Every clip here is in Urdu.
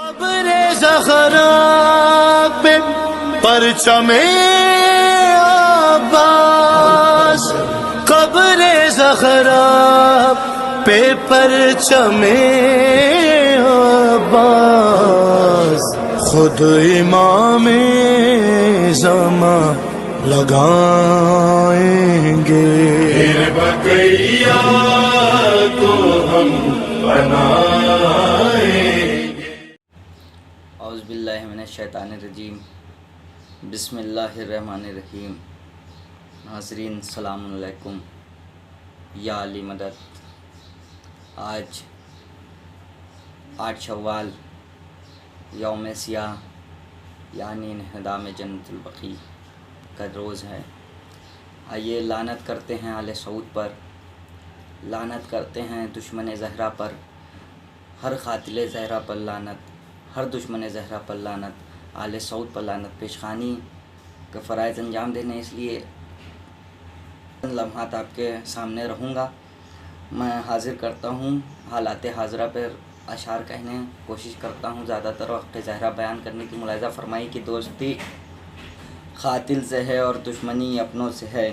قبر زہرا پہ پرچم عباس، قبر زہرا پہ پرچم عباس، خود امام زمان لگائیں گے، پھر بقیہ کو ہم بنائیں گے۔ اعوذ باللہ من الشیطان الرجیم، بسم اللہ الرحمن الرحیم۔ ناظرین السلام علیکم، یا علی مدد۔ آج 8 شوال یوم سیاہ یعنی انہدام جنت البقیع کا روز ہے۔ آئیے لعنت کرتے ہیں آل سعود پر، لعنت کرتے ہیں دشمن زہرا پر، ہر قاتل زہرا پر لعنت، ہر دشمن زہرا پر لعنت، آل سعود پر لعنت۔ پیشخانی کا فرائض انجام دینے اس لیے لمحات آپ کے سامنے رہوں گا۔ میں حاضر کرتا ہوں حالات حاضرہ پر اشعار کہنے کوشش کرتا ہوں، زیادہ تر وقت زہرا بیان کرنے کی ملاحظہ فرمائی کہ دوستی قاتل سے ہے اور دشمنی اپنوں سے ہے،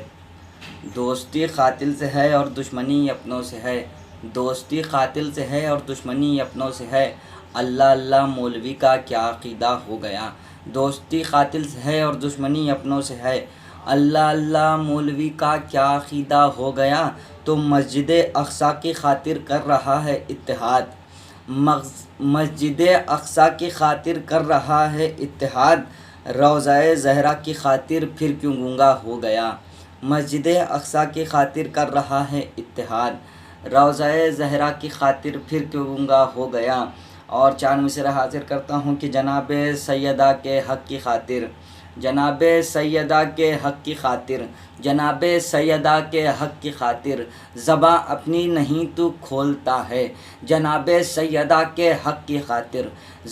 دوستی قاتل سے ہے اور دشمنی اپنوں سے ہے، دوستی قاتل سے ہے اور دشمنی اپنوں سے ہے، اللہ اللہ مولوی کا کیا عقیدہ ہو گیا۔ دوستی قاتل سے ہے اور دشمنی اپنوں سے ہے، اللہ اللہ مولوی کا کیا عقیدہ ہو گیا، تو مسجد اقصیٰ کی خاطر کر رہا ہے اتحاد، مسجد اقصیٰ کی خاطر کر رہا ہے اتحاد، روضہ زہرا کی خاطر پھر کیوں گنگا ہو گیا، مسجد اقصیٰ کی خاطر کر رہا ہے اتحاد، روضہ زہرا کی خاطر پھر کیوں گنگا ہو گیا۔ اور 4 مصرع حاضر کرتا ہوں کہ جناب سیدہ کے حق کی خاطر، جناب سیدہ کے حق کی خاطر، جناب سیدہ کے حق کی خاطر، زباں اپنی نہیں تو کھولتا ہے، جناب سیدہ کے حق کی خاطر،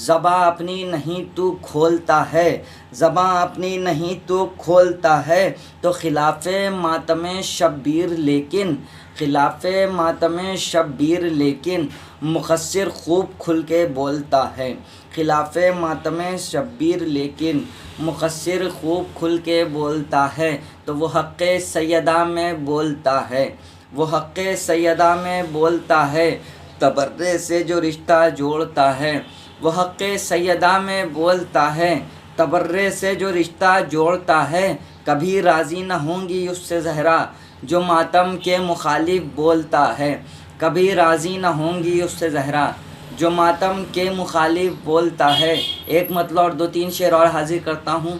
زباں اپنی نہیں تو کھولتا ہے، زباں اپنی نہیں تو کھولتا ہے، تو خلاف ماتم شبیر لیکن، خلاف ماتم شبیر لیکن مقصر خوب کھل کے بولتا ہے، خلاف ماتم شبیر لیکن مقصر خوب کھل کے بولتا ہے، تو وہ حق سیدہ میں بولتا ہے، وہ حق سیدہ میں بولتا ہے، تبرے سے جو رشتہ جوڑتا ہے، وہ حق سیدہ میں بولتا ہے، تبرے سے جو رشتہ جوڑتا ہے، کبھی راضی نہ ہوں گی اس سے زہرا جو ماتم کے مخالف بولتا ہے، کبھی راضی نہ ہوں گی اس سے زہرا جو ماتم کے مخالف بولتا ہے۔ ایک مطلع اور 2-3 شعر اور حاضر کرتا ہوں،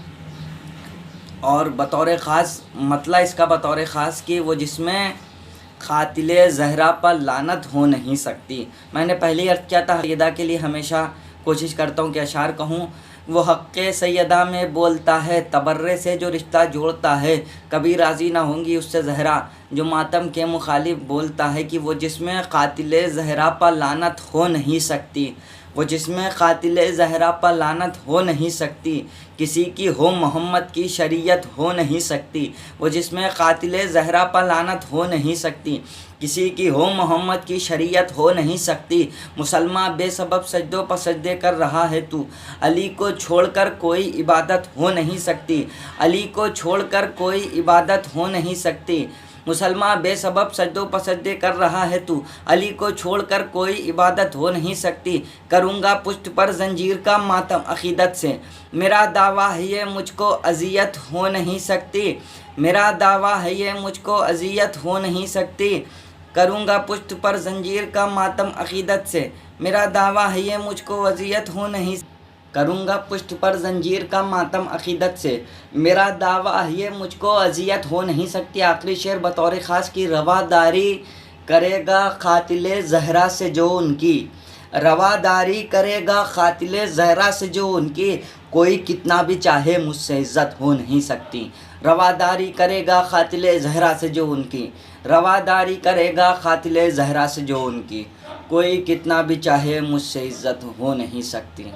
اور بطور خاص مطلع اس کا بطور خاص کہ وہ جس میں قاتل زہرا پر لعنت ہو نہیں سکتی۔ میں نے پہلے عرض کیا تھا سیدہ کے لیے ہمیشہ کوشش کرتا ہوں کہ اشعار کہوں، وہ حق سیدہ میں بولتا ہے، تبرے سے جو رشتہ جوڑتا ہے، کبھی راضی نہ ہوں گی اس سے زہرا جو ماتم کے مخالف بولتا ہے، کہ وہ جس میں قاتل زہرا پر لعنت ہو نہیں سکتی، وہ جس میں قاتل زہرا پر لعنت ہو نہیں سکتی، کسی کی ہو محمد کی شریعت ہو نہیں سکتی، وہ جس میں قاتل زہرا پر لعنت ہو نہیں سکتی، کسی کی ہو محمد کی شریعت ہو نہیں سکتی، مسلمہ بے سبب سجدوں پر سجدے کر رہا ہے تو، علی کو چھوڑ کر کوئی عبادت ہو نہیں سکتی، علی کو چھوڑ کر کوئی عبادت ہو نہیں سکتی، مسلمہ بے سبب سجدوں پر سجدے کر رہا ہے تو، علی کو چھوڑ کر کوئی عبادت ہو نہیں سکتی، کروں گا پشت پر زنجیر کا ماتم عقیدت سے، میرا دعویٰ ہے یہ مجھ کو اذیت ہو نہیں سکتی، میرا دعویٰ ہے یہ مجھ کو اذیت ہو نہیں سکتی، کروں گا پشت پر زنجیر کا ماتم عقیدت سے، میرا دعویٰ ہے یہ مجھ کو اذیت ہو نہیں سکتی، کروں گا پشت پر زنجیر کا ماتم عقیدت سے، میرا دعویٰ یہ مجھ کو اذیت ہو نہیں سکتی۔ آخری شعر بطور خاص کی رواداری کرے گا قاتل زہرا سے جو ان کی، رواداری کرے گا قاتل زہرا سے جو ان کی، کوئی کتنا بھی چاہے مجھ سے عزت ہو نہیں سکتی، رواداری کرے گا قاتل زہرا سے جو ان کی، رواداری کرے گا قاتل زہرا سے جو ان کی، کوئی کتنا بھی چاہے مجھ سے عزت ہو نہیں سکتی۔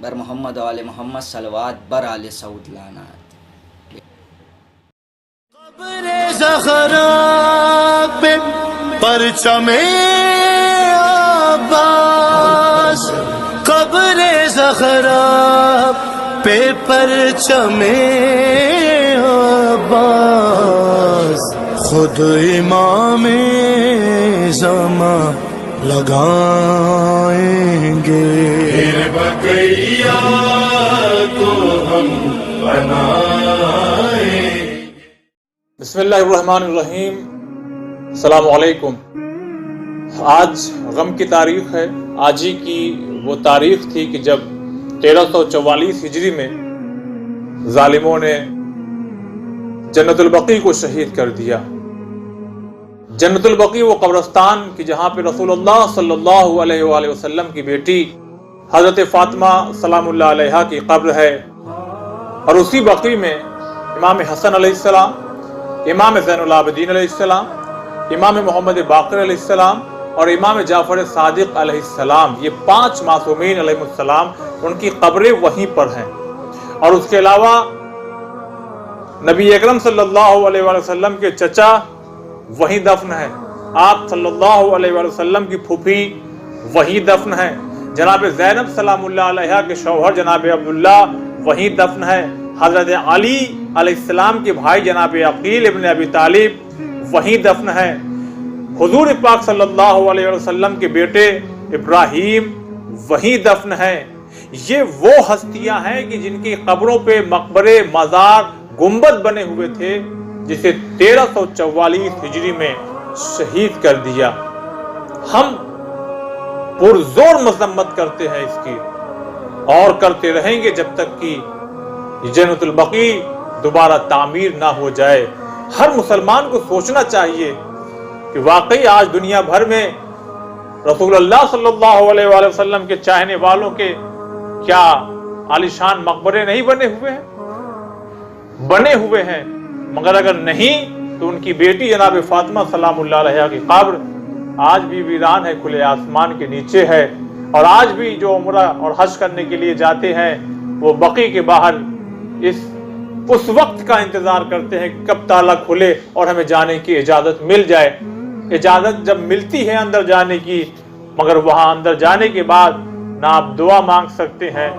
بر محمد و آل محمد صلوات، بر آل سعود لعنات۔ قبر زہرا پہ پرچم عباس، زہرا پہ پرچم عباس خود امام زمان لگائیں گے، پھر بقیہ کو ہم بنائیں۔ بسم اللہ الرحمن الرحیم۔ السلام علیکم۔ آج غم کی تاریخ ہے۔ آج ہی کی وہ تاریخ تھی کہ جب 1344 ہجری میں ظالموں نے جنت البقیع کو شہید کر دیا۔ جنت البقیع وہ قبرستان کہ جہاں پہ رسول اللہ صلی اللہ علیہ وآلہ وسلم کی بیٹی حضرت فاطمہ سلام اللہ علیہا کی قبر ہے، اور اسی بقیع میں امام حسن علیہ السلام، امام زین العابدین علیہ السلام، امام محمد باقر علیہ السلام اور امام جعفر صادق علیہ السلام، یہ 5 معصومین علیہ السلام، ان کی قبریں وہیں پر ہیں۔ اور اس کے علاوہ نبی اکرم صلی اللہ علیہ وآلہ وسلم کے چچا وہیں دفن ہے، آپ صلی اللہ علیہ وآلہ وسلم کی پھوپھی وہیں دفن ہے، جناب زینب سلام اللہ علیہا کے شوہر جناب عبداللہ وہیں دفن ہے، حضرت علی علیہ السلام کے بھائی جناب عقیل ابن ابی طالب وہیں دفن ہے، حضور پاک صلی اللہ علیہ وسلم کے بیٹے ابراہیم وہیں دفن ہے۔ یہ وہ ہستیاں ہیں کہ جن کی قبروں پہ مقبرے، مزار، گنبد بنے ہوئے تھے، جسے 1344 ہجری میں شہید کر دیا۔ ہم پرزور مذمت کرتے ہیں اس کی، اور کرتے رہیں گے جب تک کہ جنت البقیع دوبارہ تعمیر نہ ہو جائے۔ ہر مسلمان کو سوچنا چاہیے کہ واقعی آج دنیا بھر میں رسول اللہ صلی اللہ علیہ وآلہ وسلم کے چاہنے والوں کے کیا عالیشان مقبرے نہیں بنے ہوئے ہیں؟ بنے ہوئے ہیں، مگر اگر نہیں تو ان کی بیٹی جناب فاطمہ سلام اللہ علیہا کی قبر آج بھی ویران ہے، کھلے آسمان کے نیچے ہے، اور آج بھی جو عمرہ اور حج کرنے کے لیے جاتے ہیں وہ بقیع کے باہر اس وقت کا انتظار کرتے ہیں کہ کب تالا کھلے اور ہمیں جانے کی اجازت مل جائے۔ اجازت جب ملتی ہے اندر جانے کی، مگر وہاں اندر جانے کے بعد نہ آپ دعا مانگ سکتے ہیں،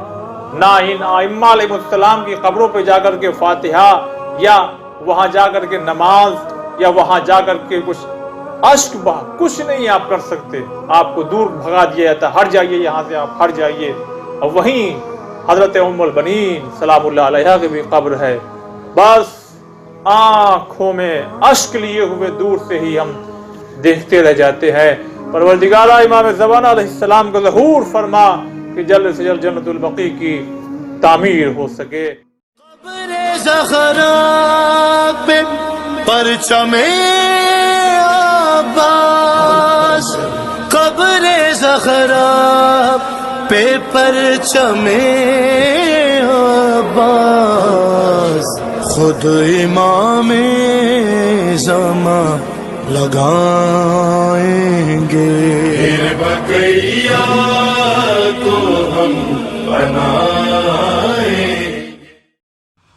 نہ ان ائمہ علیہ السلام کی قبروں پہ جا کر کے فاتحہ، یا وہاں جا کر کے نماز، یا وہاں جا کر کے کچھ اشک بہا، کچھ نہیں آپ کر سکتے۔ آپ کو دور بھگا دیا جاتا، ہٹ جائیے یہاں سے، آپ ہٹ جائیے۔ اور وہیں حضرت ام البنین سلام اللہ علیہا کی بھی قبر ہے۔ بس آنکھوں میں اشک لیے ہوئے دور سے ہی ہم دیکھتے رہ جاتے ہیں۔ پروردگارہ امام زمانہ علیہ السلام کو ظہور فرما کہ جلد سے جلد جنت البقیع کی تعمیر ہو سکے۔ قبر زہرا پہ پرچم عباس، قبر زہرا پہ پرچم عباس خود امام زمان لگائیں گے، پھر بقیہ کو ہم بنائیں۔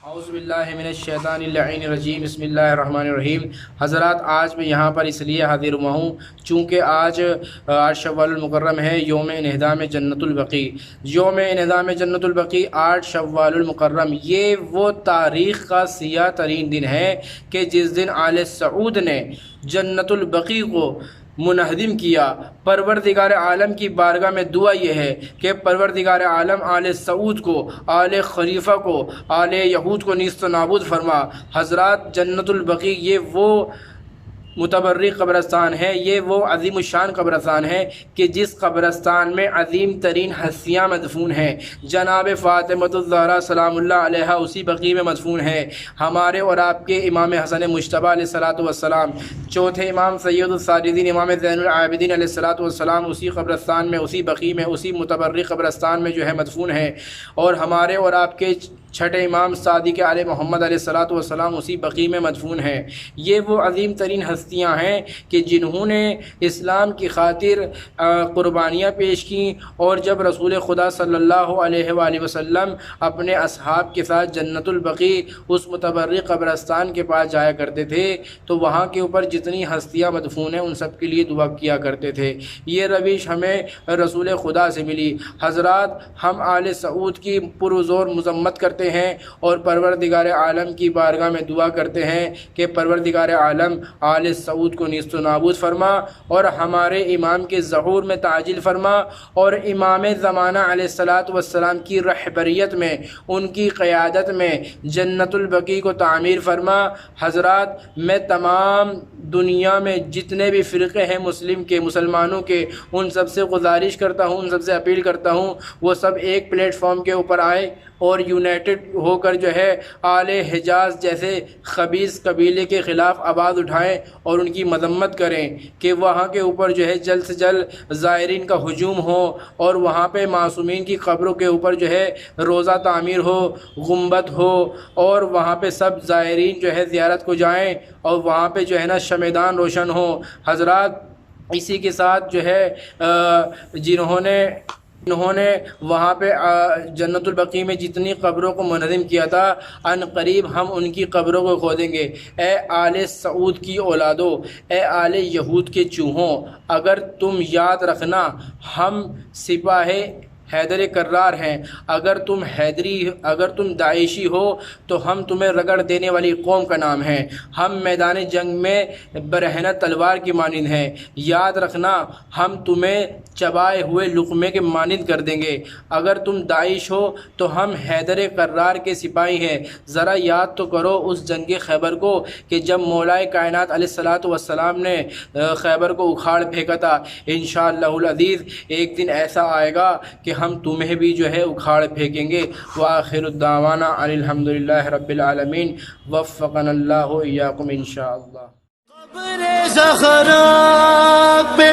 اعوذ باللہ من الشیطان اللعین الرجیم، بسم اللہ الرحمن الرحیم۔ حضرات، آج میں یہاں پر اس لیے حاضر ہوا ہوں چونکہ آج شوال المکرم ہے، یوم انہدام جنت البقیع۔ یوم انہدام جنت البقیع 8 شوال المکرم، یہ وہ تاریخ کا سیاہ ترین دن ہے کہ جس دن آل سعود نے جنت البقیع کو منہدم کیا۔ پروردگار عالم کی بارگاہ میں دعا یہ ہے کہ پروردگار عالم آل سعود کو، آل خلیفہ کو، آل یہود کو نیست و نابود فرما۔ حضرات، جنت البقیع یہ وہ متبرک قبرستان ہے، یہ وہ عظیم الشان قبرستان ہے کہ جس قبرستان میں عظیم ترین ہستیاں مدفون ہیں۔ جناب فاطمۃ الزہرا سلام اللہ علیہا اسی بقیع میں مدفون ہے۔ ہمارے اور آپ کے امام حسن مجتبی علیہ الصلوۃ والسلام، چوتھے امام سید الساجدین امام زین العابدین علیہ الصلوۃ والسلام اسی قبرستان میں، اسی بقیع میں، اسی متبرک قبرستان میں جو ہے مدفون ہے، اور ہمارے اور آپ کے چھٹے امام صادق علیہ محمد علیہ الصلوۃ والسلام اسی بقیع میں مدفون ہیں۔ یہ وہ عظیم ترین ہستیاں ہیں کہ جنہوں نے اسلام کی خاطر قربانیاں پیش کیں، اور جب رسول خدا صلی اللہ علیہ وآلہ وسلم اپنے اصحاب کے ساتھ جنت البقیع اس متبرک قبرستان کے پاس جایا کرتے تھے تو وہاں کے اوپر جتنی ہستیاں مدفون ہیں ان سب کے لیے دعا کیا کرتے تھے۔ یہ روش ہمیں رسول خدا سے ملی۔ حضرات، ہم آل سعود کی پرزور مذمت کرتے ہیں اور پروردگار عالم کی بارگاہ میں دعا کرتے ہیں کہ پروردگار عالم آل سعود کو نیست و نابود فرما اور ہمارے امام کے ظہور میں تعجیل فرما، اور امام زمانہ علیہ السلام کی رہبریت میں، ان کی قیادت میں جنت البقیع کو تعمیر فرما۔ حضرات، میں تمام دنیا میں جتنے بھی فرقے ہیں مسلمانوں کے، ان سب سے گزارش کرتا ہوں، ان سب سے اپیل کرتا ہوں، وہ سب ایک پلیٹ فارم کے اوپر آئے اور یونائٹڈ ہو کر جو ہے آل حجاز جیسے خبیث قبیلے کے خلاف آواز اٹھائیں اور ان کی مذمت کریں کہ وہاں کے اوپر جو ہے جلد سے جلد زائرین کا ہجوم ہو، اور وہاں پہ معصومین کی قبروں کے اوپر جو ہے روضہ تعمیر ہو، گنبد ہو، اور وہاں پہ سب زائرین جو ہے زیارت کو جائیں اور وہاں پہ جو ہے نا شمعدان روشن ہو۔ حضرات، اسی کے ساتھ جو ہے جنہوں نے وہاں پہ جنت البقیع میں جتنی قبروں کو منہدم کیا تھا، ان قریب ہم ان کی قبروں کو کھودیں گے۔ اے آل سعود کی اولادو، اے آل یہود کے چوہوں، اگر تم یاد رکھنا ہم سپاہ حیدر کرار ہیں، اگر تم داعشی ہو تو ہم تمہیں رگڑ دینے والی قوم کا نام ہے، ہم میدان جنگ میں برہنہ تلوار کی مانند ہیں، یاد رکھنا ہم تمہیں چبائے ہوئے لقمے کے مانند کر دیں گے، اگر تم داعش ہو تو ہم حیدر کرار کے سپاہی ہیں۔ ذرا یاد تو کرو اس جنگ خیبر کو کہ جب مولائے کائنات علیہ السلام نے خیبر کو اکھاڑ پھینکا تھا۔ انشاءاللہ العزیز ایک دن ایسا آئے گا کہ ہم تمہیں بھی جو ہے اکھاڑ پھینکیں گے۔ وآخر الدعوانا ان الحمدللہ رب العالمین، وفقنا اللہ ایاکم انشاءاللہ۔ قبر زہرا پہ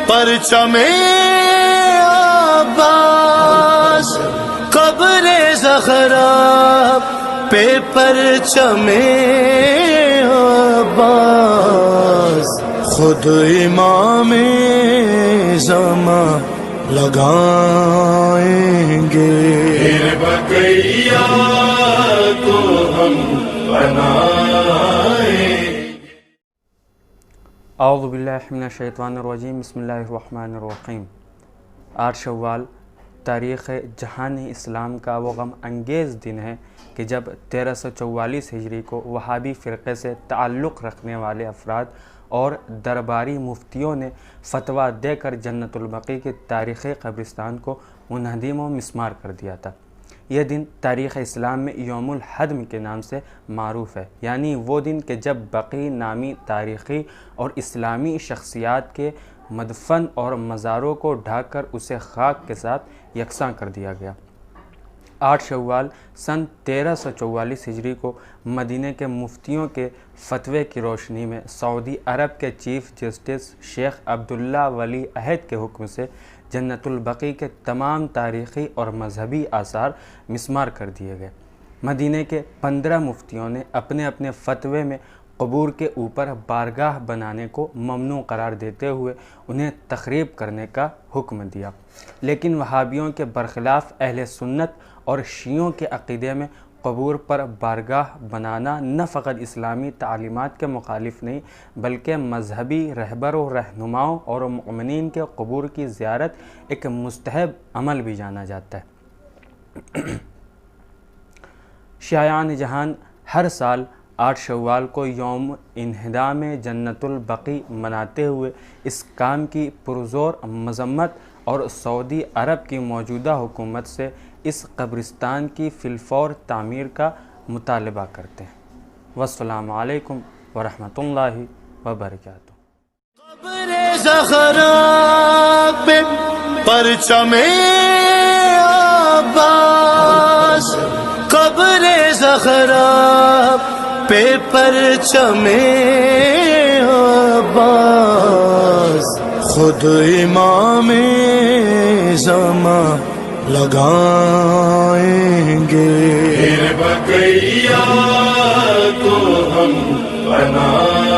پرچم عباس، قبر زہرا پہ پرچم عباس، خود امام زمان لگائیں گے، بقیہ کو ہم بنائیں۔ اعوذ باللہ من الشیطان الرجیم، بسم اللہ الرحمن الرحیم۔ 8 شوال تاریخ جہان اسلام کا وہ غم انگیز دن ہے کہ جب 1344 ہجری کو وہابی فرقے سے تعلق رکھنے والے افراد اور درباری مفتیوں نے فتویٰ دے کر جنت البقیع کے تاریخی قبرستان کو منہدم و مسمار کر دیا تھا۔ یہ دن تاریخ اسلام میں یوم الہدم کے نام سے معروف ہے، یعنی وہ دن کہ جب بقیع نامی تاریخی اور اسلامی شخصیات کے مدفن اور مزاروں کو ڈھانک کر اسے خاک کے ساتھ یکساں کر دیا گیا۔ 8 شوال سن 1344 ہجری کو مدینہ کے مفتیوں کے فتوے کی روشنی میں سعودی عرب کے چیف جسٹس شیخ عبداللہ ولی عہد کے حکم سے جنت البقیع کے تمام تاریخی اور مذہبی آثار مسمار کر دیے گئے۔ مدینہ کے 15 مفتیوں نے اپنے اپنے فتوے میں قبور کے اوپر بارگاہ بنانے کو ممنوع قرار دیتے ہوئے انہیں تخریب کرنے کا حکم دیا، لیکن وہابیوں کے برخلاف اہل سنت اور شیعوں کے عقیدے میں قبور پر بارگاہ بنانا نہ فقط اسلامی تعلیمات کے مخالف نہیں بلکہ مذہبی رہبر و رہنماؤں اور مؤمنین کے قبور کی زیارت ایک مستحب عمل بھی جانا جاتا ہے۔ شیعان جہان ہر سال 8 شوال کو یوم انہدام جنت البقیع مناتے ہوئے اس کام کی پرزور مذمت اور سعودی عرب کی موجودہ حکومت سے اس قبرستان کی فی الفور تعمیر کا مطالبہ کرتے ہیں۔ والسلام علیکم ورحمۃ اللہ وبرکاتہ۔ قبر زہرا پہ پرچم عباس، قبر زہرا پہ پرچم عباس، خود امام زمان لگائیں گے، بقیہ کو ہم بنائیں۔